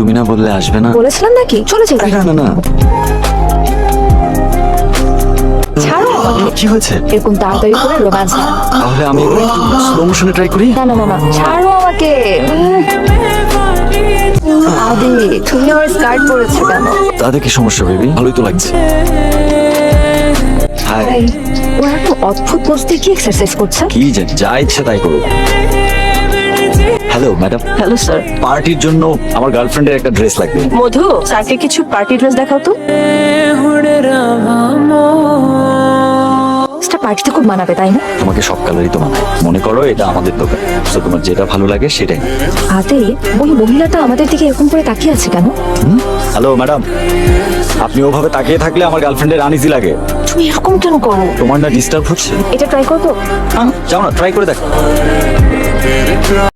তুমি না বললে আসবে না। বলেছিলাম নাকি চলে যাই। না না না, ছাড়ো আমাকে। কি হয়েছে? এরকম তাড়াতাড়ি করে রোম্যান্স না। তাহলে আমি এবার স্লো মোশনে ট্রাই করি। না না না না, ছাড়ো আমাকে। আদে তুমি আমার স্কার্ট পরেছো কেন? তাতে কি সমস্যা বেবি? ভালোই তো লাগছে। হাই। এই, ও এত অদ্ভুত বসতে কি এক্সারসাইজ করছে? কি জানি, যা ইচ্ছে তাই করো। Hello madam, hello sir. পার্টির জন্য আমার গার্লফ্রেন্ডের একটা ড্রেস লাগবে। মধু, স্যারকে কিছু পার্টি ড্রেস দেখাও তো। পার্টিতে খুব মানাবে তাই না? তোমাকে সব কালারই তো মানায়। মনে করো এটা আমাদের দোকান, তো তোমার যেটা ভালো লাগে সেটাই। আদে ওই মহিলাটা আমাদের দিকে এরকম করে তাকিয়ে আছে কেন? হ্যালো ম্যাডাম, আপনি ওভাবে তাকিয়ে থাকলে আমার গার্লফ্রেন্ডের আনইজি লাগে। তুমি এরকম কেন করো? তোমার না ডিস্টার্ব হচ্ছে? এটা ট্রাই করবো? যাও না, ট্রাই করে দেখো।